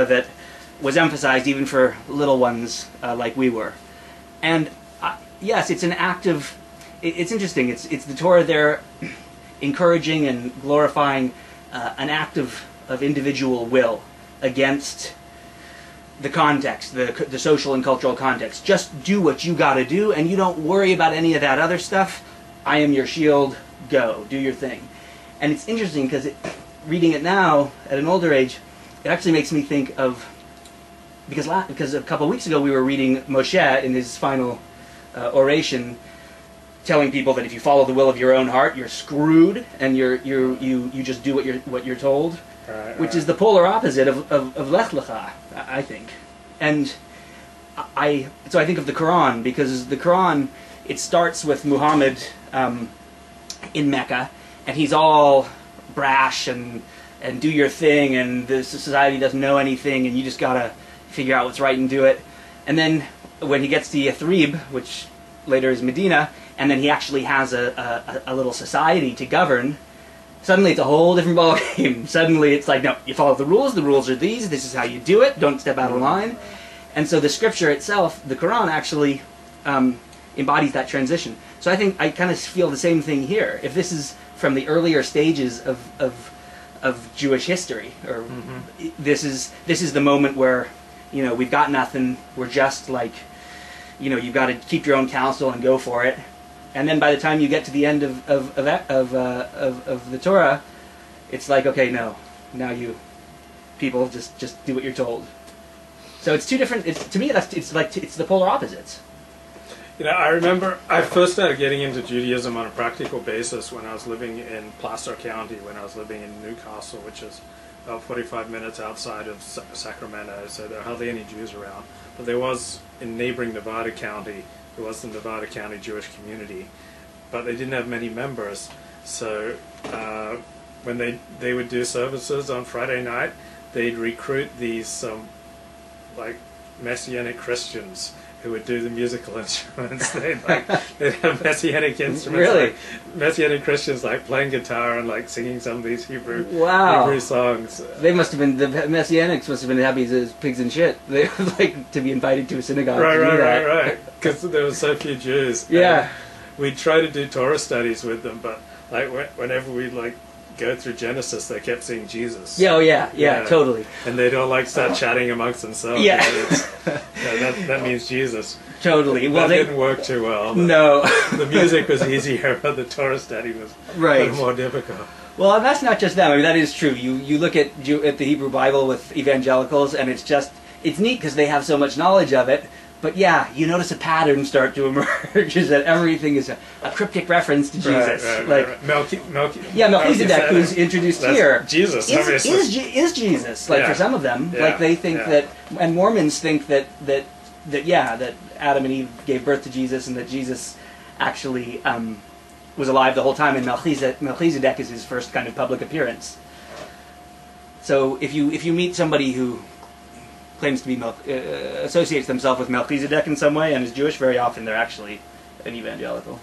that was emphasized even for little ones like we were. And yes, it's an act of, it's interesting, it's the Torah there encouraging and glorifying an act of individual will against the context, the social and cultural context. Just do what you gotta do, and you don't worry about any of that other stuff. I am your shield, go, do your thing. And it's interesting because reading it now, at an older age, it actually makes me think of, because a couple of weeks ago we were reading Moshe in his final oration, telling people that if you follow the will of your own heart, you're screwed, and you just do what you're told, which is the polar opposite of Lech Lecha, I think. And so I think of the Quran, because the Quran, it starts with Muhammad in Mecca, and he's all brash and do your thing, and the society doesn't know anything, and you just gotta figure out what's right and do it. And then when he gets to Yathrib, which later is Medina, and then he actually has a little society to govern, suddenly it's a whole different ballgame. Suddenly it's like, no, you follow the rules are these, this is how you do it, don't step out of line. And so the scripture itself, the Quran, actually embodies that transition. So I think I kind of feel the same thing here. If this is from the earlier stages of Jewish history, or this is the moment where, you know, we've got nothing, we're just like, you know, you've got to keep your own counsel and go for it. And then by the time you get to the end of the Torah, it's like, okay, no, now you people just do what you're told. So it's two different. To me, it's the polar opposites. You know, I remember I first started getting into Judaism on a practical basis when I was living in Placer County, when I was living in Newcastle, which is about 45 minutes outside of Sacramento, so there are hardly any Jews around. But there was, in neighboring Nevada County, there was the Nevada County Jewish community, but they didn't have many members. So when they would do services on Friday night, they'd recruit these like Messianic Christians who would do the musical instruments. They'd have Messianic instruments, really? like Messianic Christians, like playing guitar and like singing some of these Hebrew songs. They must have been, the Messianics must have been happy as pigs and shit. They would like to be invited to a synagogue. Right. Because there were so few Jews. Yeah. We'd try to do Torah studies with them, but like whenever we'd like go through Genesis, they kept seeing Jesus. Yeah, yeah, totally. And they'd all like start chatting amongst themselves. Yeah. That means Jesus. Totally. Well, that didn't work too well. No. The music was easier, but the Torah study was a little more difficult. Well, and that's not just them. I mean, that is true. You look at the Hebrew Bible with evangelicals, and it's neat because they have so much knowledge of it. But yeah, you notice a pattern start to emerge, is that everything is a cryptic reference to Jesus. Right. Melchizedek, who's introduced here, Jesus, is Jesus. Like for some of them, like they think that, and Mormons think that Adam and Eve gave birth to Jesus, and that Jesus actually was alive the whole time, and Melchizedek is his first kind of public appearance. So if you meet somebody who claims to be associates themselves with Melchizedek in some way and is Jewish, very often they're actually an evangelical.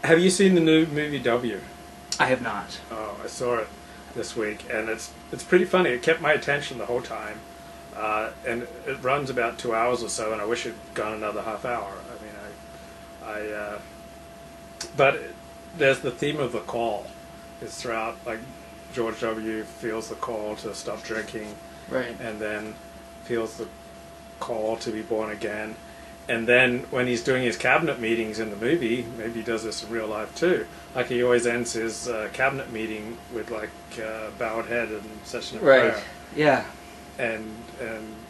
Have you seen the new movie W? I have not. Oh, I saw it this week, and it's pretty funny. It kept my attention the whole time, and it runs about 2 hours or so, and I wish it'd gone another half hour. I mean, but there's the theme of the call. It's throughout, like George W. feels the call to stop drinking, right, and then feels the call to be born again, and then when he's doing his cabinet meetings in the movie, maybe he does this in real life too, like he always ends his cabinet meeting with like bowed head and session of prayer. Yeah. And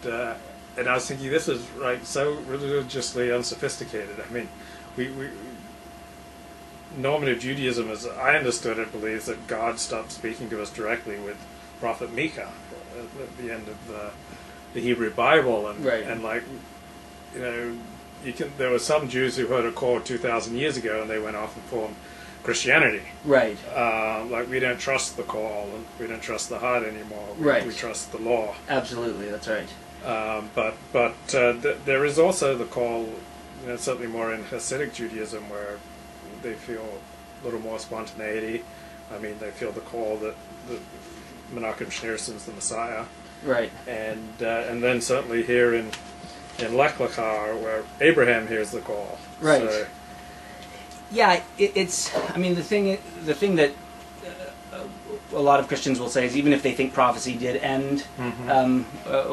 I was thinking, this is like so religiously unsophisticated. I mean, we normative Judaism, as I understood it, believes that God stopped speaking to us directly with Prophet Micah at the end of the Hebrew Bible, and like, you know, there were some Jews who heard a call 2,000 years ago and they went off and formed Christianity. Right. Like, we don't trust the call, and we don't trust the heart anymore. We trust the law. Absolutely, that's right. But there is also the call, you know, something more in Hasidic Judaism where they feel a little more spontaneity. I mean, they feel the call that Menachem Schneerson's the Messiah. Right. And then certainly here in Lech Lecha, where Abraham hears the call. Right. So, Yeah, it's. I mean, the thing that a lot of Christians will say is even if they think prophecy did end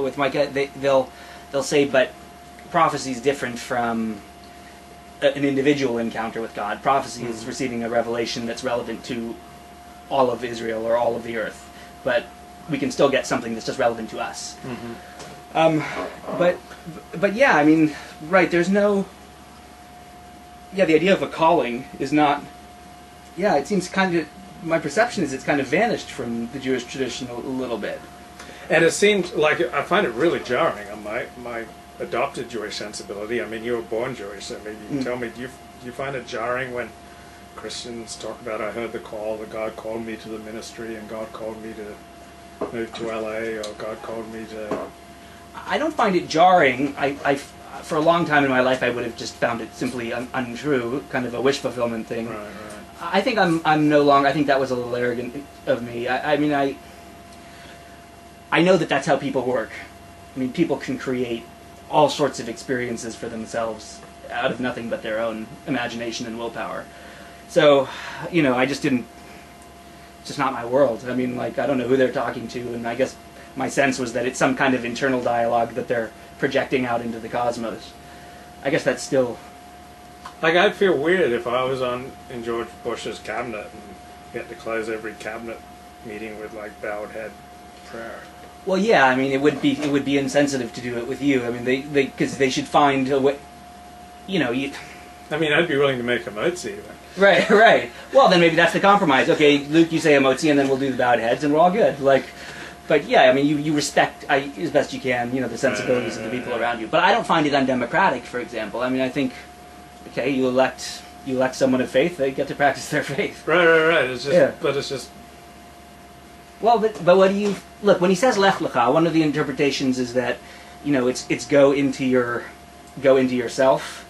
with Micah, they'll say, but prophecy is different from an individual encounter with God. Prophecy is receiving a revelation that's relevant to all of Israel or all of the earth, but we can still get something that's just relevant to us. But yeah, I mean, right? There's no. Yeah, the idea of a calling is not. Yeah, it seems kind of. My perception is it's kind of vanished from the Jewish tradition a little bit. and it seems like I find it really jarring on my adopted Jewish sensibility. I mean, you were born Jewish, so maybe you can tell me. Do you find it jarring when Christians talk about, I heard the call, that God called me to the ministry, and God called me to move to LA, or God called me to... I don't find it jarring. I for a long time in my life, I would have just found it simply untrue, kind of a wish fulfillment thing. Right. I think I'm no longer. I think that was a little arrogant of me. I mean, I know that that's how people work. I mean, people can create all sorts of experiences for themselves out of nothing but their own imagination and willpower. So, I just didn't. It's just not my world. I mean, like, I don't know who they're talking to, and I guess my sense was that it's some kind of internal dialogue that they're projecting out into the cosmos. I guess that's still... Like, I'd feel weird if I was in George Bush's cabinet and we had to close every cabinet meeting with, like, bowed head prayer. Well, yeah, I mean, it would be insensitive to do it with you. I mean, because they should find a way, I mean, I'd be willing to make a motzi even. Right. Well, then maybe that's the compromise. Okay, Luke, you say a motzi, and then we'll do the bowed heads, and we're all good. Like, but yeah, I mean, you respect as best you can, the sensibilities of the people around you. But I don't find it undemocratic, for example. I mean, I think, okay, you elect someone of faith, they get to practice their faith. Right. It's just, yeah. But it's just. Well, but what do you look when he says lech lecha? One of the interpretations is that, it's go into yourself,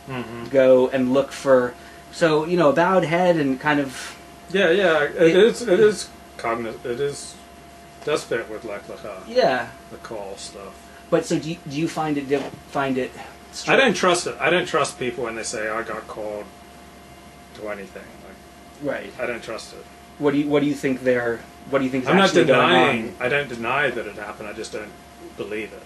go and look for. So a bowed head and kind of. Yeah. It is cognitive. Does fit with lech lecha. Yeah. The call stuff. But so do you find it I don't trust it. I don't trust people when they say I got called to anything. Right. I don't trust it. What do you think is I'm not actually denying. going on? I don't deny that it happened. I just don't believe it.